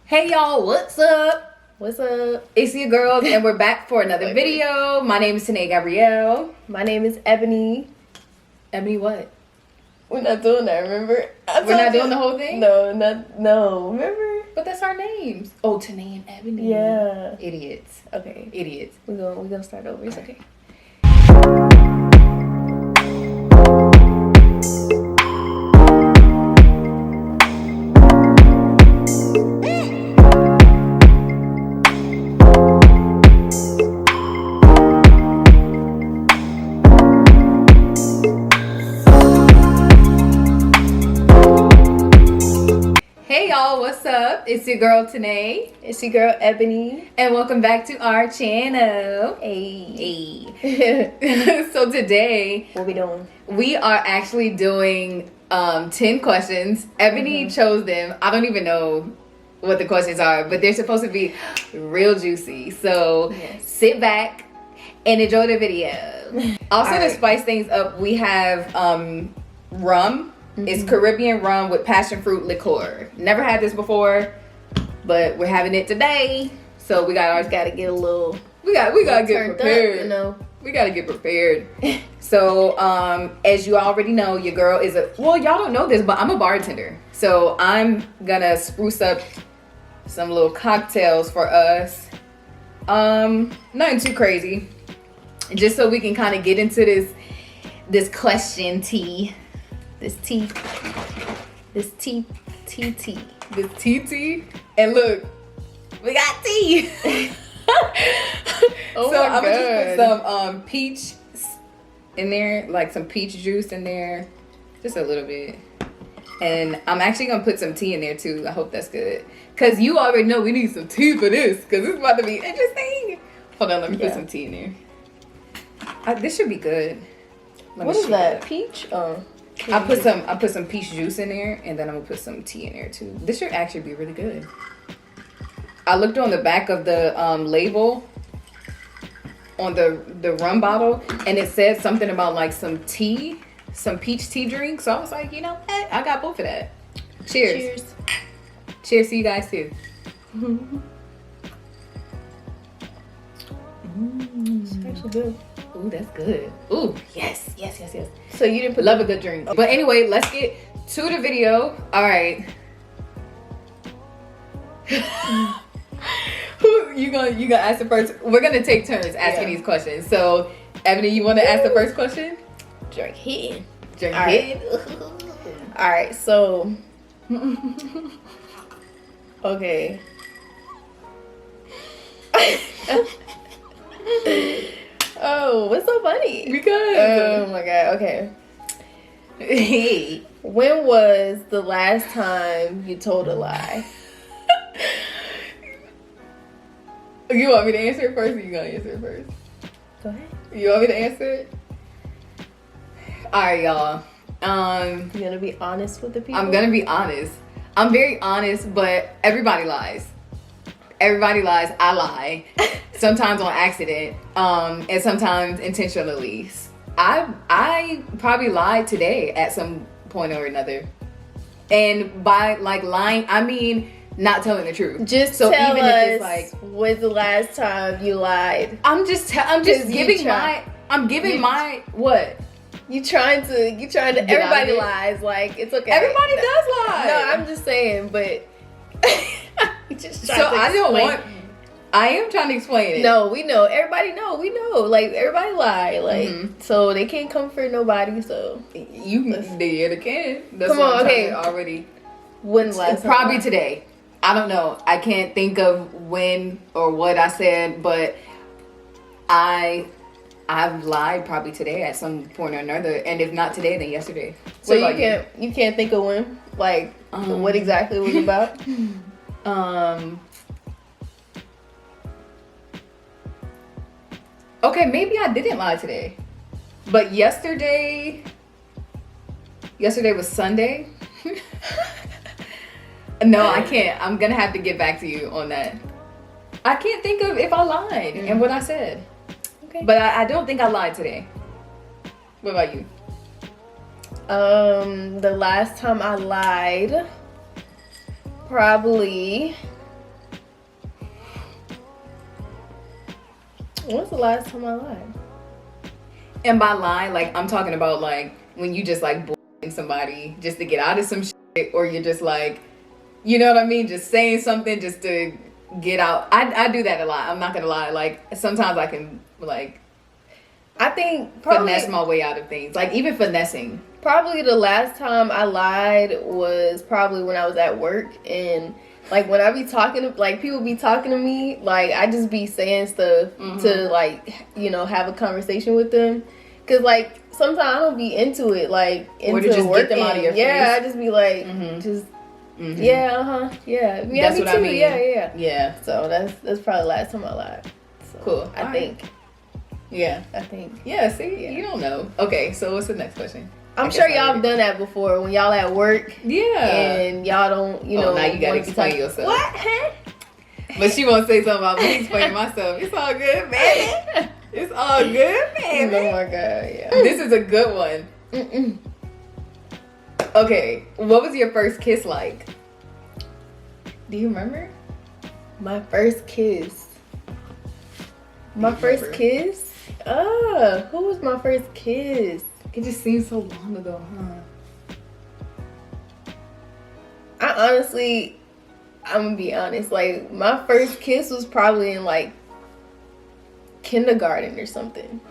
Hey y'all, what's up? What's up? It's your girls and we're back for another video. My name is Tene Gabriel. My name is Ebony. Ebony what? We're not doing that, remember? We're not doing the whole thing? No, remember? But that's our names. Oh, Tene and Ebony. Yeah. Idiots. Okay. Idiots. We're gonna start over. It's okay. Hey y'all, what's up? It's your girl Tene. It's your girl Ebony. And welcome back to our channel. Hey. So today, What we doing? we are actually doing 10 questions. Ebony chose them. I don't even know what the questions are, but they're supposed to be real juicy. So Yes. sit back and enjoy the video. Also, to Alright. spice things up, we have rum. It's Caribbean rum with passion fruit liqueur. Never had this before, but we're having it today. So we got ours. Gotta get a little. We gotta get turned prepared. up, you know. We gotta get prepared. So, as you already know, your girl is y'all don't know this, but I'm a bartender. So I'm gonna spruce up some little cocktails for us. Nothing too crazy. Just so we can kind of get into this question tea. This tea. This tea. TT. This tea. And look, we got tea. Oh So my I'm gonna just God. put some peach in there, like some peach juice in there, just a little bit. And I'm actually gonna put some tea in there too. I hope that's good, cause you already know we need some tea for this, cause it's about to be interesting. Hold on, let me put some tea in there. This should be good. Let me What is shake that? it up. Peach? I put some peach juice in there, and then I'm gonna put some tea in there too. This should actually be really good. I looked on the back of the label on the rum bottle, and it said something about like some tea, some peach tea drink. So I was like, you know what? I got both of that. Cheers. Cheers to you guys too. It's actually good. Ooh, that's good. Ooh, yes. So you didn't put Love a good drink. But anyway, let's get to the video. All right. Who you gonna ask the first? We're gonna take turns asking these questions. So, Ebony, you want to ask the first question? drink here. Drink All right. All right, so okay. Oh, what's so funny? Because Oh my God. Okay. When was the last time you told a lie? You want me to answer it first, or you gonna answer it first? Go ahead. You want me to answer it? All right, y'all. You gonna be honest with the people? I'm gonna be honest. I'm very honest, but everybody lies. Everybody lies. I lie. Sometimes on accident, and sometimes intentionally. I probably lied today at some point or another. And by like lying, I mean not telling the truth. Just so tell even us if it's like when's the last time you lied? I'm just 'Cause giving you try- my what? You trying to Get out of everybody it? lies, like it's okay. Everybody does lie. No, I'm just saying, but you just trying So to I don't explain. want. I am trying to explain it. No, we know. Everybody know. We know. Like everybody lie. Like Mhm. so they can't come for nobody. So You they can. That's Come what on, I'm okay. trying to already. when last time? Probably today. I don't know. I can't think of when or what I said, but I've lied probably today at some point or another, and if not today, then yesterday. So What about you can't think of when, like what exactly it was about. Okay, maybe I didn't lie today, but yesterday was Sunday. No, I can't. I'm gonna have to get back to you on that. I can't think of if I lied and what I said. Okay. But I don't think I lied today. What about you? The last time I lied, probably When's the last time I lied? And by lie, like I'm talking about like when you just like bullying somebody just to get out of some shit, or you're just like, you know what I mean, just saying something just to get out. I do that a lot. I'm not gonna lie. Like sometimes I can like I think probably finesse my way out of things. Like even finessing. Probably the last time I lied was probably when I was at work, and like when I be talking to like people be talking to me, like I just be saying stuff to like, you know, have a conversation with them, cause like sometimes I don't be into it, like into or to just working. get them out of your face. Yeah, I just be like yeah, yeah, that's me what too. I mean. Yeah. So that's probably the last time I lied. So, cool. I think. Yeah. I think. Yeah. See, you don't know. Okay, so what's the next question? I'm sure y'all have done that before when y'all at work. Yeah. And y'all don't, you know. Now you gotta explain yourself. What? Huh? But she won't say something about me explaining myself. It's all good, baby. It's all good, baby. Oh my god, yeah. This is a good one. Okay, what was your first kiss like? Do you remember? My first kiss. My first kiss? Who was my first kiss? It just seems so long ago, huh? I honestly, I'm gonna be honest, like my first kiss was probably in like kindergarten or something.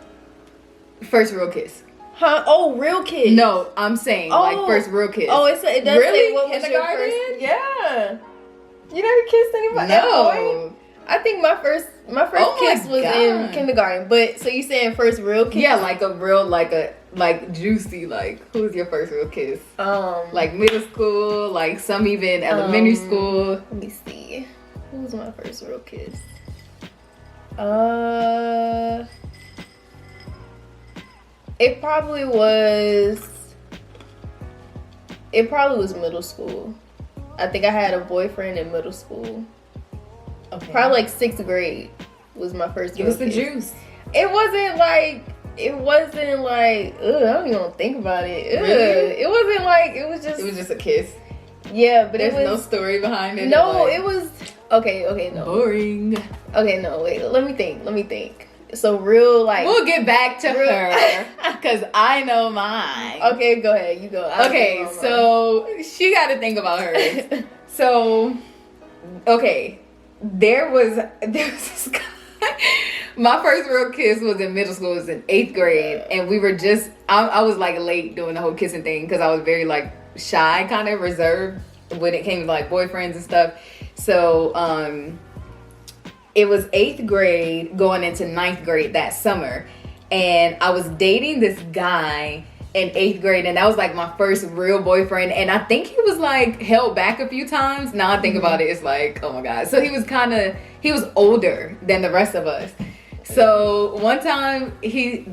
First real kiss. Huh? Oh, real kiss. No, I'm saying like first real kiss. Oh, it does really? say what was your Kindergarten? first. Yeah. You never kissed anybody? No. I think my first kiss was in kindergarten. But so you saying first real kiss? Yeah, like a real like juicy, like who's your first real kiss? Like middle school, like some even elementary school. Let me see. Who was my first real kiss? It probably was middle school. I think I had a boyfriend in middle school. Okay. Probably like 6th grade was my first. Give us the juice. It wasn't like. Ugh, I don't even want to think about it. Ugh. Really? It wasn't like. It was just a kiss. Yeah, but there's it was no story behind it. No, like, it was. Okay, no. Boring. Okay, no, wait. Let me think. So real like. We'll get back to her because I know mine. Okay, go ahead. You go. Okay, so she got to think about hers. So, okay, there was this guy. My first real kiss was in middle school. It was in 8th grade, and we were just. I was like late doing the whole kissing thing because I was very like shy, kind of reserved when it came to like boyfriends and stuff. So, it was 8th grade going into 9th grade that summer, and I was dating this guy in 8th grade, and that was like my first real boyfriend, and I think he was like held back a few times. Now I think about it, it's like, oh my god. So he was older than the rest of us. So one time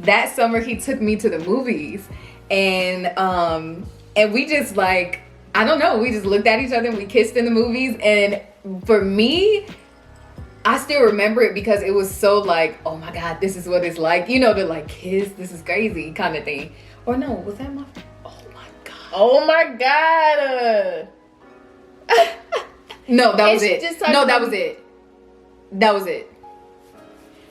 that summer he took me to the movies, and we just like, I don't know, we just looked at each other and we kissed in the movies. And for me, I still remember it because it was so like, oh my god, this is what it's like, you know, to like kiss, this is crazy kind of thing. Or no, was that my, oh my god. No, that was it. No, that was it. That was it.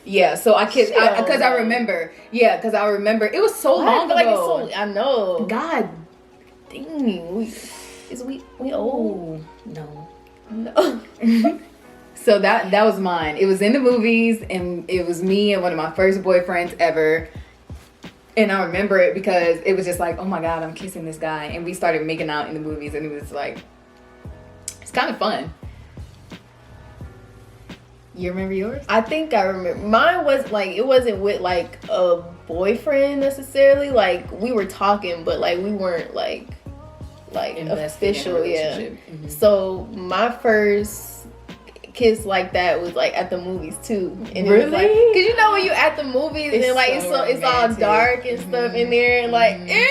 Yeah, so I kissed, because I remember. Yeah, because I remember. It was so long ago. I know. God dang. We old. No. So that was mine. It was in the movies, and it was me and one of my first boyfriends ever. And I remember it because it was just like, oh my god, I'm kissing this guy. And we started making out in the movies, and it was like, it's kind of fun. You remember yours? I think I remember. Mine was like, it wasn't with like a boyfriend necessarily. Like we were talking, but like we weren't like official. Yeah. Mm-hmm. So my first kiss like that was like at the movies too. And really? It was like, cause you know when you at the movies and like it's all dark and stuff in there and like ew.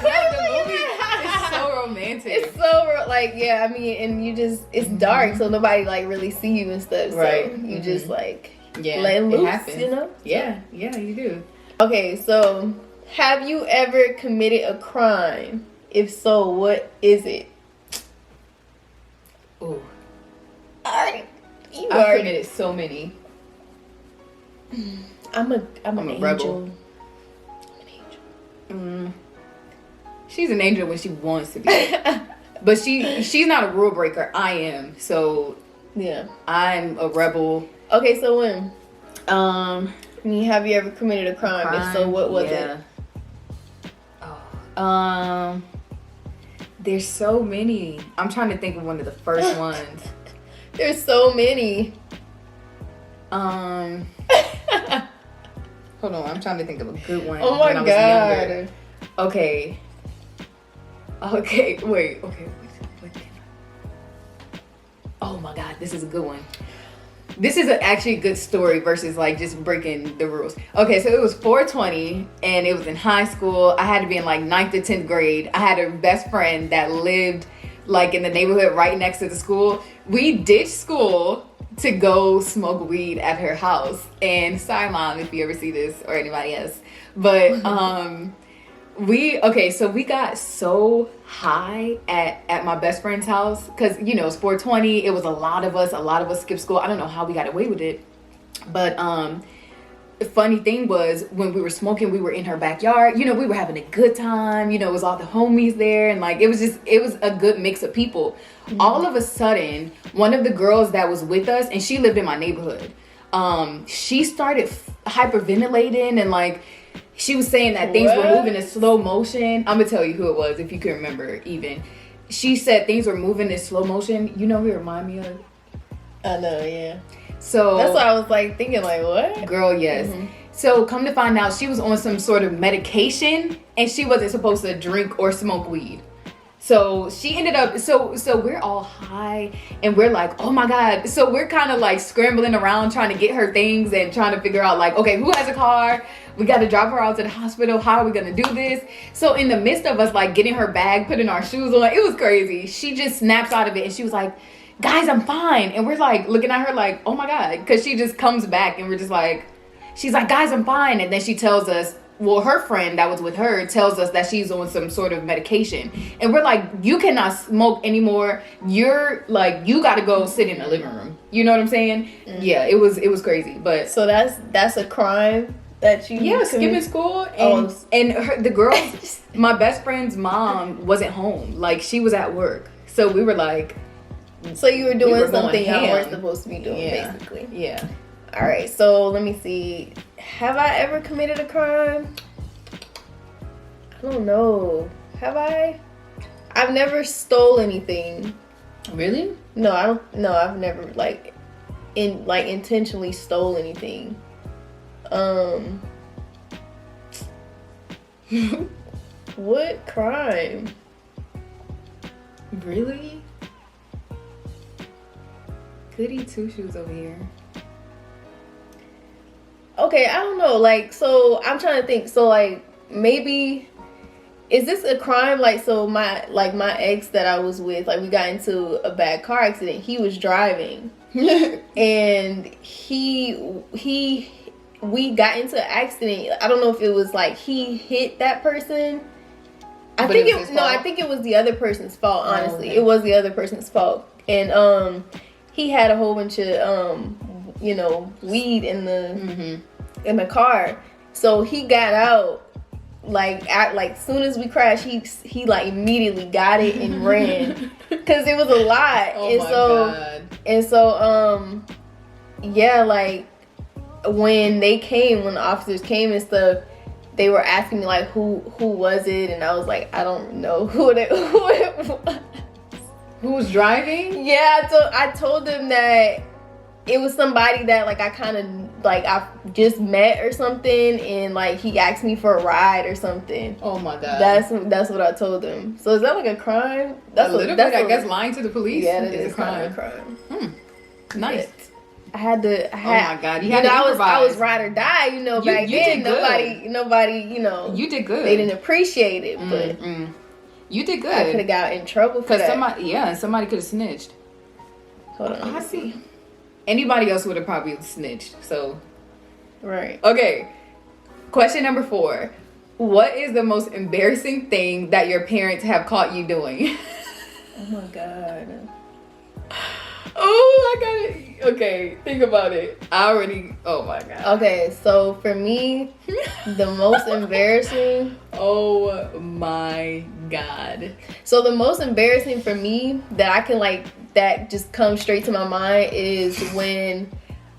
It's so romantic. It's so like, yeah, I mean, and you just, it's dark, so nobody like really see you and stuff. Right. So you just like let loose, you know? Yeah, yeah, you do. Okay, so have you ever committed a crime? If so, what is it? Ooh. I've committed so many. I'm an a angel. rebel. She's an angel when she wants to be. But she's not a rule breaker. I am. So yeah. I'm a rebel. Okay, so when? Have you ever committed a crime? If so, what was it? Oh. There's so many. I'm trying to think of one of the first ones. There's so many. Hold on, I'm trying to think of a good one. Oh my God. Okay, wait. Oh my God, this is a good one. This is actually a good story versus like just breaking the rules. Okay, so it was 420 and it was in high school. I had to be in like 9th to 10th grade. I had a best friend that lived like in the neighborhood right next to the school. We ditched school to go smoke weed at her house. And sorry, Mom, if you ever see this or anybody else. But we got so high at my best friend's house because it's 420. It was a lot of us skipped school. I don't know how we got away with it, but the funny thing was when we were smoking, we were in her backyard. We were having a good time. It was all the homies there, and like it was a good mix of people. Mm-hmm. All of a sudden, one of the girls that was with us, and she lived in my neighborhood, she started hyperventilating and like she was saying that things were moving in slow motion. I'm gonna tell you who it was if you can remember. Even she said things were moving in slow motion. You know who it remind me of? I know, yeah. So that's why I was like thinking, like, what? Girl, yes. Mm-hmm. So come to find out, she was on some sort of medication, and she wasn't supposed to drink or smoke weed. So she ended up, so we're all high, and we're like, oh my God. So we're kind of like scrambling around trying to get her things and trying to figure out like, okay, who has a car? We got to drop her out to the hospital. How are we going to do this? So in the midst of us like getting her bag, putting our shoes on, it was crazy. She just snaps out of it and she was like, guys, I'm fine. And we're like looking at her like, oh my God. Because she just comes back and we're just like, she's like, guys, I'm fine. And then she tells us, well, her friend that was with her tells us that she's on some sort of medication. And we're like, you cannot smoke anymore. You're like, you got to go sit in the living room. You know what I'm saying? Mm-hmm. Yeah, it was crazy. But so that's a crime that you skipping school. And the girl, my best friend's mom wasn't home. Like she was at work. So we were like, so you were doing something y'all weren't supposed to be doing, basically. Yeah. All right, so let me see. Have I ever committed a crime? I don't know. Have I? I've never stole anything. Really? No, I don't. No, I've never intentionally stole anything. What crime? Really? Goody two shoes over here. Okay, I don't know. Like, so I'm trying to think. So, like, maybe is this a crime? Like, so my ex that I was with, like, we got into a bad car accident. He was driving, and we got into an accident. I don't know if it was like he hit that person. I think it was the other person's fault. Honestly, It was the other person's fault, and he had a whole bunch of weed in the car. So he got out like soon as we crashed, he like immediately got it and ran because it was a lot. God. And so yeah, like when the officers came and stuff, they were asking me like who was it, and I was like, I don't know who it was. Who was driving? Yeah, I told them that it was somebody that like I kind of like I just met or something, and like he asked me for a ride or something. Oh my God. That's what I told them. So is that like a crime? That's a little bit, I guess, lying to the police. Yeah, that is a crime. Nice. I had. Oh my God, you had to improvise. I was ride or die. Back then nobody. You did good. They didn't appreciate it, but you did good. I could have got in trouble for that. Somebody could have snitched. Hold on. I see. Anybody else would have probably snitched. So. Right. Okay. Question number 4. What is the most embarrassing thing that your parents have caught you doing? Oh my God. Oh, I got it. Okay, think about it. Oh my God. Okay, so for me, the most embarrassing. Oh my God. So the most embarrassing for me that I can that just comes straight to my mind is when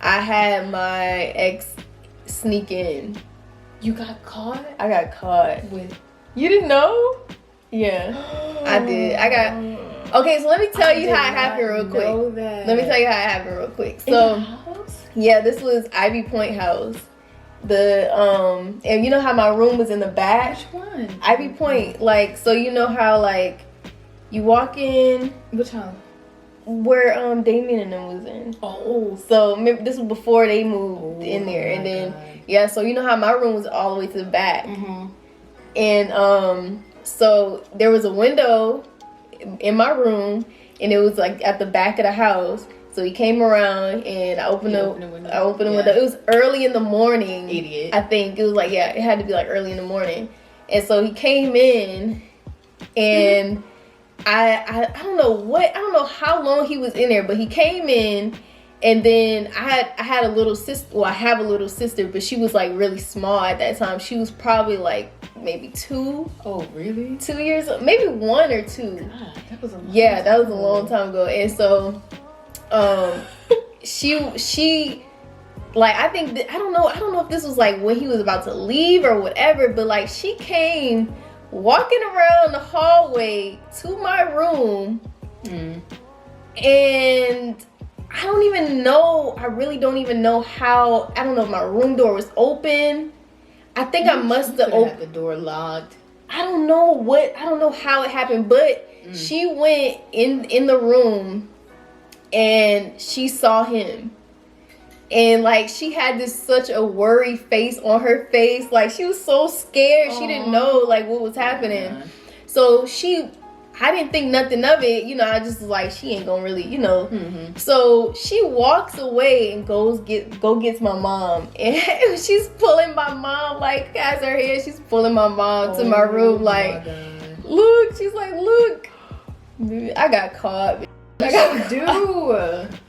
I had my ex sneak in. You got caught? I got caught. With? You didn't know? Yeah, I did. Okay, so let me tell you how it happened real quick. Let me tell you how it happened real quick. So, yeah, this was Ivy Point House. And you know how my room was in the back? Which one? Ivy Point. Like, so you know how you walk in. Which house? Where Damien and them was in. Oh. So remember, this was before they moved in there, and then God. So you know how my room was all the way to the back, and so there was a window in my room, and it was at the back of the house. So he came around, and I opened the window. It was early in the morning. Idiot. I think it was it had to be early in the morning, and so he came in, and. I don't know how long he was in there, but he came in, and then I had a little sister. Well, I have a little sister, but she was really small at that time. She was probably maybe 2. Oh, really? 2 years, maybe 1 or 2. God, that was a long that was a long time ago. And so, she I think I don't know if this was when he was about to leave or whatever, but she came walking around the hallway to my room, and I really don't even know how. I don't know if my room door was open. I think I must have opened the door locked. I don't know how it happened, but she went in the room and she saw him. And she had such a worried face on her face. She was so scared. She didn't know what was happening. Yeah. So I didn't think nothing of it. I just was she ain't gonna really, So she walks away and gets my mom. And she's pulling my mom has her hair. She's pulling my mom to my room look. She's look. I got caught.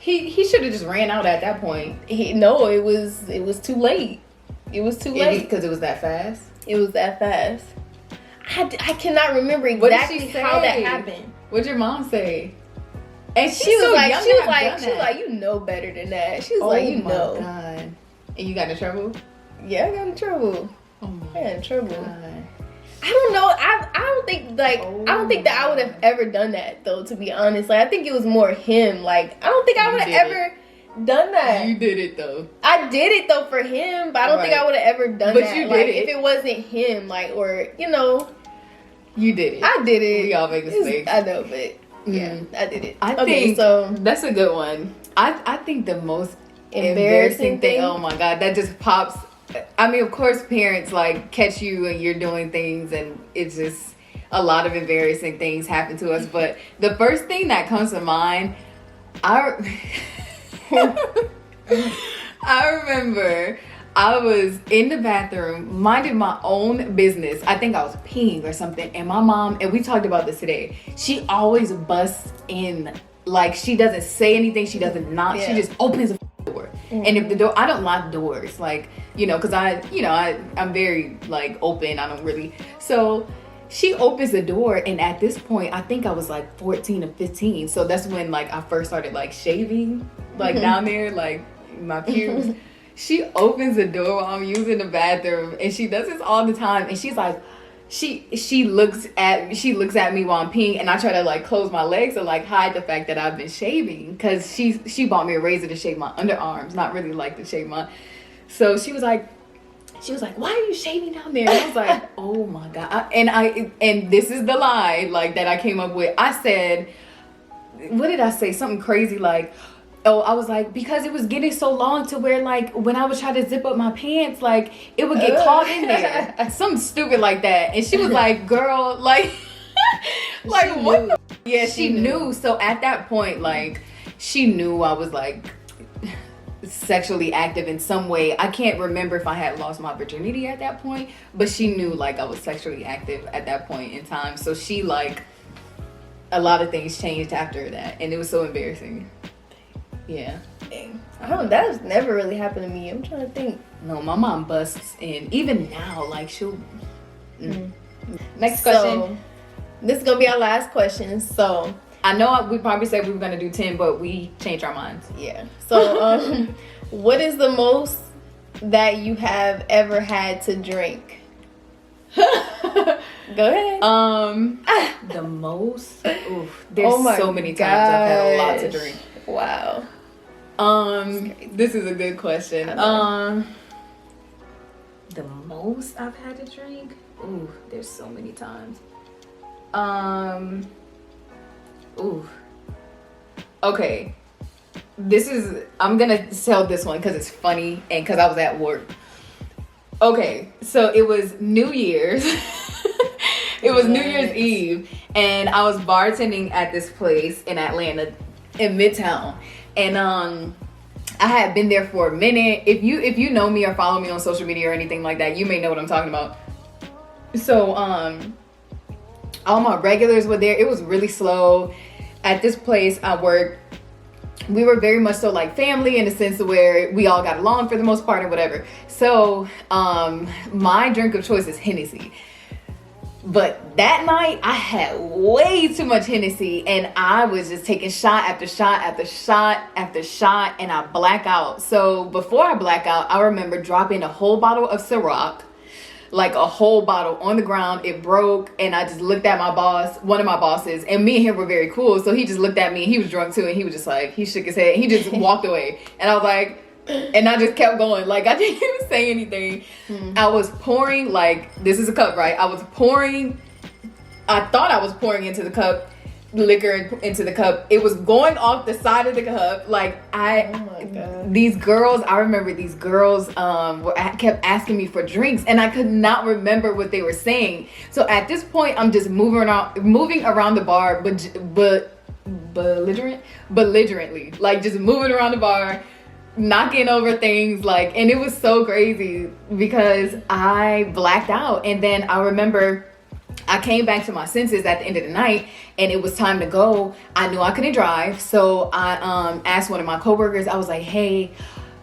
He should have just ran out at that point. It was too late. It was too late because it was that fast. It was that fast. I cannot remember exactly how that happened. What'd your mom say? And she was like, you know better than that. She was you know. God. And you got in trouble? Yeah, I got in trouble. Oh my I got in trouble. God. I don't know. I don't think I don't think that I would have ever done that though. To be honest, I think it was more him. I don't think I would have ever done that. You did it though. I did it though for him, but I don't think I would have ever done that. But you did it if it wasn't him, or You did it. I did it. We all make mistakes. I know, but yeah, I did it. I think so. That's a good one. I think the most embarrassing thing. Oh my God, that just pops. I mean, of course, parents catch you and you're doing things, and it's just a lot of embarrassing things happen to us. But the first thing that comes to mind, I remember I was in the bathroom minding my own business. I think I was peeing or something, and my mom, and we talked about this today, she always busts in. She doesn't say anything. She doesn't knock. Yeah. She just opens the door. And if the door, I don't lock doors, because I'm very open. I don't really. So she opens the door, and at this point, I think I was 14 or 15. So that's when I first started shaving down there, my pubes. She opens the door while I'm using the bathroom, and she does this all the time. And she's she looks at me while I'm peeing, and I try to close my legs to hide the fact that I've been shaving, because she bought me a razor to shave my underarms, not really to shave my. So she was like, why are you shaving down there? And I was like, oh my God. And this is the lie that I came up with. I said, what did I say? Something crazy I was because it was getting so long to where when I would try to zip up my pants, it would get caught in there. Something stupid like that. And she was like, girl, what the? Yeah, she knew. So at that point, she knew I was sexually active in some way. I can't remember if I had lost my virginity at that point, but she knew I was sexually active at that point in time. So she a lot of things changed after that, and it was so embarrassing. Yeah. That's never really happened to me. I'm trying to think. No, my mom busts in. Even now, like she'll. Next question. So, this is gonna be our last question. So I know we probably said we were gonna do 10, but we changed our minds. Yeah. So what is the most that you have ever had to drink? Go ahead. The most. Oof. There's so many times I've had a lot to drink. Wow. This is a good question. The most I've had to drink. Ooh, there's so many times. Ooh. Okay. I'm gonna tell this one because it's funny and because I was at work. Okay, so it was New Year's. It was New Year's Eve, and I was bartending at this place in Atlanta, in Midtown, and I had been there for a minute. If you know me or follow me on social media or anything like that, you may know what I'm talking about. So all my regulars were there. It was really slow. At this place I worked, we were very much so like family in the sense of where we all got along for the most part or whatever. So my drink of choice is Hennessy. But that night I had way too much Hennessy and I was just taking shot after shot after shot after shot and I black out. So before I black out, I remember dropping a whole bottle of Ciroc, like a whole bottle on the ground. It broke and I just looked at my boss, one of my bosses, and me and him were very cool. So he just looked at me and he was drunk too and he was just like, he shook his head and he just walked away. And I was like, and I just kept going. Like I didn't even say anything. I was pouring, like, this is a cup, right? I thought I was pouring into the cup, liquor into the cup. It was going off the side of the cup. Like oh my God. These girls, I remember these girls kept asking me for drinks and I could not remember what they were saying. So at this point I'm just moving around the bar, but belligerently, like just moving around the bar, knocking over things, like, and it was so crazy because I blacked out. And then I remember I came back to my senses at the end of the night and it was time to go. I knew I couldn't drive, so I asked one of my coworkers. I was like, hey,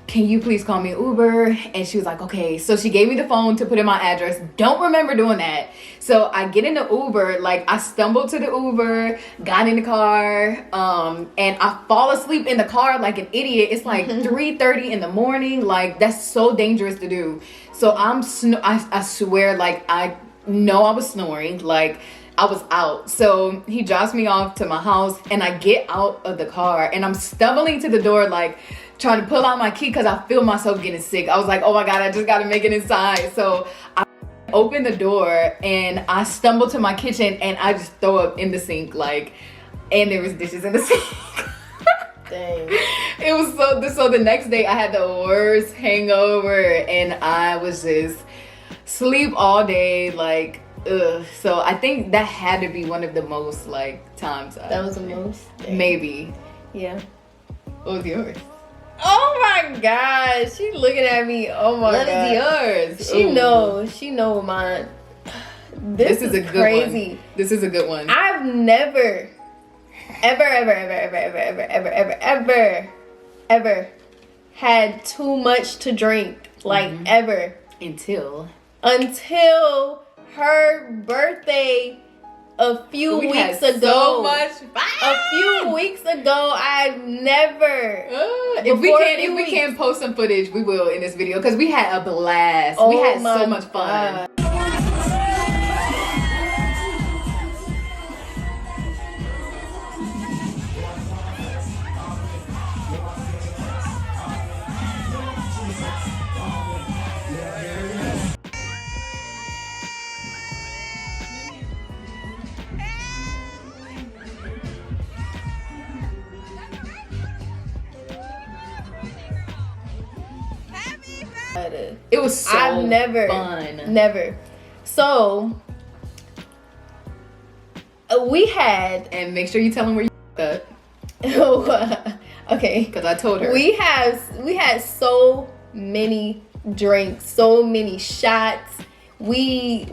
can you please call me Uber? And she was like, okay. So she gave me the phone to put in my address. Don't remember doing that. So I get in the Uber, like I stumbled to the Uber, got in the car, and I fall asleep in the car like an idiot. It's like 3:30 in the morning. Like that's so dangerous to do. So I swear, like I know I was snoring, like I was out. So he drops me off to my house and I get out of the car and I'm stumbling to the door, like trying to pull out my key because I feel myself getting sick. I was like, oh my God, I just got to make it inside. So I open the door and I stumble to my kitchen and I just throw up in the sink, like, and there was dishes in the sink. Dang. It was so the next day I had the worst hangover and I was just sleep all day, like, ugh. So I think that had to be one of the most, like, times. That was the most? Dang. Maybe. Yeah. What was yours? Oh my God, she looking at me. Oh my God. What is yours? She know mine. This is a good crazy. One. This is a good one. I've never, ever had too much to drink. Like ever. Until her birthday a few weeks ago. So much fun. A few weeks ago, I've never. If we can post some footage, we will in this video because we had a blast. We had so much fun. It was so I've never fun. Never. So we had, and make sure you tell them where you up. Okay, because I told her we had so many drinks, so many shots. We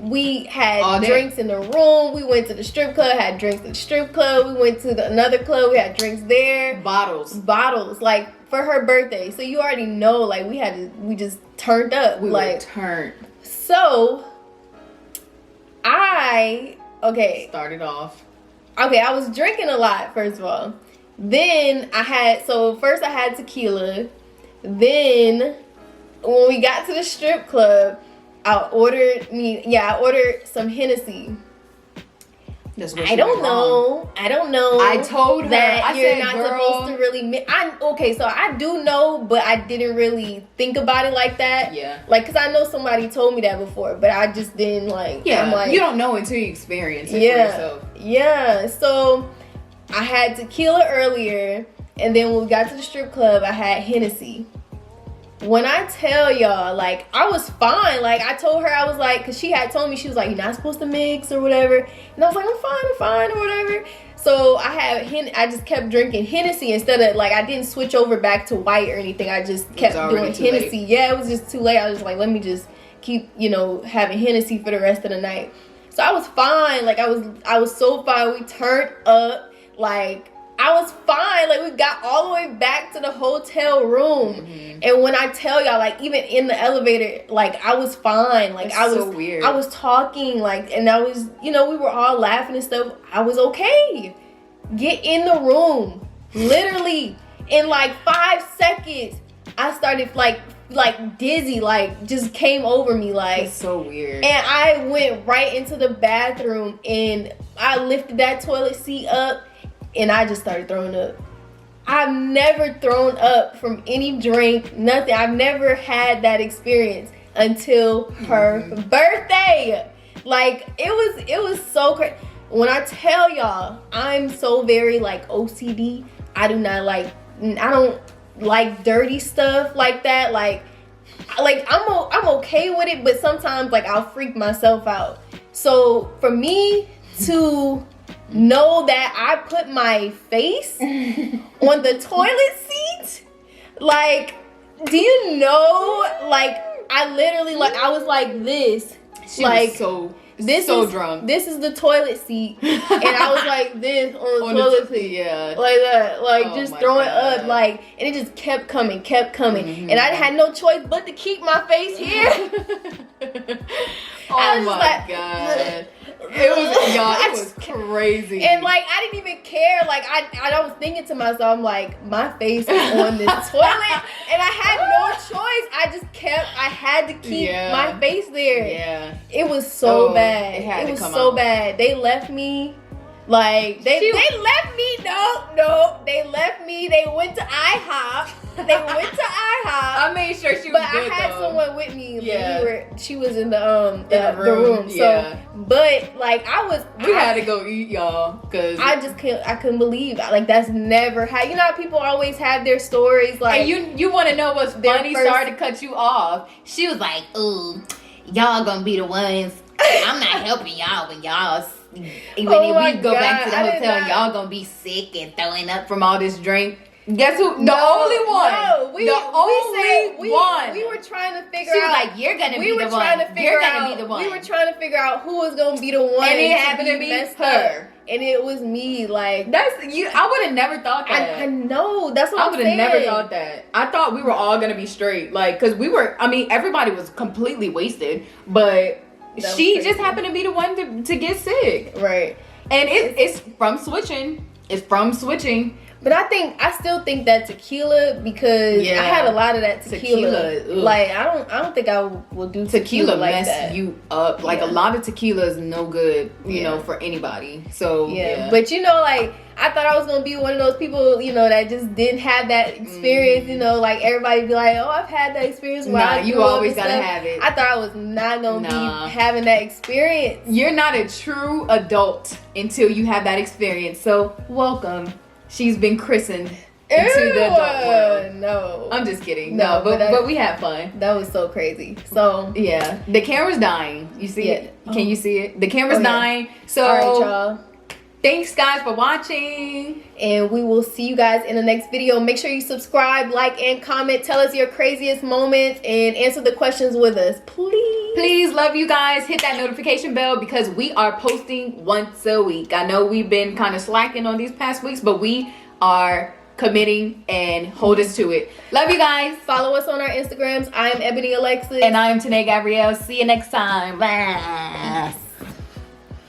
had drinks in the room. We went to the strip club, had drinks at the strip club. We went to another club, we had drinks there. Bottles, like for her birthday. So you already know, like, we just turned up. We like were turned. So started off. Okay, I was drinking a lot, first of all. Then first I had tequila. Then when we got to the strip club, I ordered some Hennessy. I don't know. I told her that you're said, not girl, supposed to really. So I do know, but I didn't really think about it like that. Yeah. Like, cause I know somebody told me that before, but I just didn't like. Yeah. I'm like, you don't know until you experience it for yourself. Yeah. So I had tequila earlier, and then when we got to the strip club, I had Hennessy. When I tell y'all, like, I was fine. Like, I told her, I was like, because she had told me, she was like, you're not supposed to mix or whatever. And I was like, I'm fine or whatever. So I just kept drinking Hennessy instead of, like, I didn't switch over back to white or anything. I just kept doing Hennessy. Yeah, it was just too late. I was like, let me just keep, having Hennessy for the rest of the night. So I was fine. Like, I was so fine. We turned up. Like, I was fine. Like, we got all the way back to the hotel room. Mm-hmm. And when I tell y'all, like, even in the elevator, like, I was fine. Like, so weird. I was talking, like, and I was, we were all laughing and stuff. I was okay. Get in the room. Literally, in like 5 seconds, I started like dizzy, like, just came over me, like. It's so weird. And I went right into the bathroom, and I lifted that toilet seat up, and I just started throwing up. I've never thrown up from any drink, nothing. I've never had that experience until her birthday. Like, it was so crazy. When I tell y'all, I'm so very, like, OCD. I don't like dirty stuff like that. Like I'm okay with it, but sometimes, like, I'll freak myself out. So for me to know that I put my face on the toilet seat, like, do you know, like, I literally, like, I was like this. She was so drunk. This is the toilet seat, and I was like this on the toilet seat, yeah, like that, like, just throwing up, like, and it just kept coming, mm-hmm. And I had no choice but to keep my face here. Oh my god. It was crazy. And, like, I didn't even care. Like, I was thinking to myself, I'm like, my face is on this toilet, and I had no choice. I had to keep my face there. Yeah. It was so bad. It was so bad. They left me. Like, they left me. No. They left me. They went to IHOP. I made sure she was good, I had someone with me. Yeah. She was in the room. So, yeah. But, like, we had to go eat, y'all, because I couldn't believe, like, that's never had. You know how people always have their stories, like, and you want to know what's funny? Sorry to cut you off. She was like, "Ooh, y'all gonna be the ones. I'm not helping y'all when y'all." Even if we go back to the hotel, y'all gonna be sick and throwing up from all this drink. Guess who? The only one. No, we were trying to figure out. She was like, "You're gonna be the one. You're gonna be the one." We were trying to figure out who was gonna be the one, and it happened to be her. And it was me. Like, that's you. I would have never thought that. I know. That's what I'm saying. I would have never thought that. I thought we were all gonna be straight, like, because we were. I mean, everybody was completely wasted, but she just happened to be the one to get sick. Right. And it's from switching. It's from switching. But I still think that tequila, because I had a lot of that tequila. Like, I don't think I will do tequila like mess that. You up. Like, a lot of tequila is no good, you know, for anybody. So But, like, I thought I was gonna be one of those people, that just didn't have that experience. Like, everybody be like, "Oh, I've had that experience." You always gotta have it. I thought I was not gonna be having that experience. You're not a true adult until you have that experience. So welcome. She's been christened into the adult world. No, I'm just kidding. No, but we had fun. That was so crazy. So yeah, the camera's dying. You see it? Can you see it? The camera's dying. So all right, y'all. Thanks, guys, for watching. And we will see you guys in the next video. Make sure you subscribe, like, and comment. Tell us your craziest moments and answer the questions with us, please. Please, love you guys. Hit that notification bell because we are posting once a week. I know we've been kind of slacking on these past weeks, but we are committing and hold us to it. Love you guys. Follow us on our Instagrams. I am Ebony Alexis. And I am Tene Gabriel. See you next time. Bye.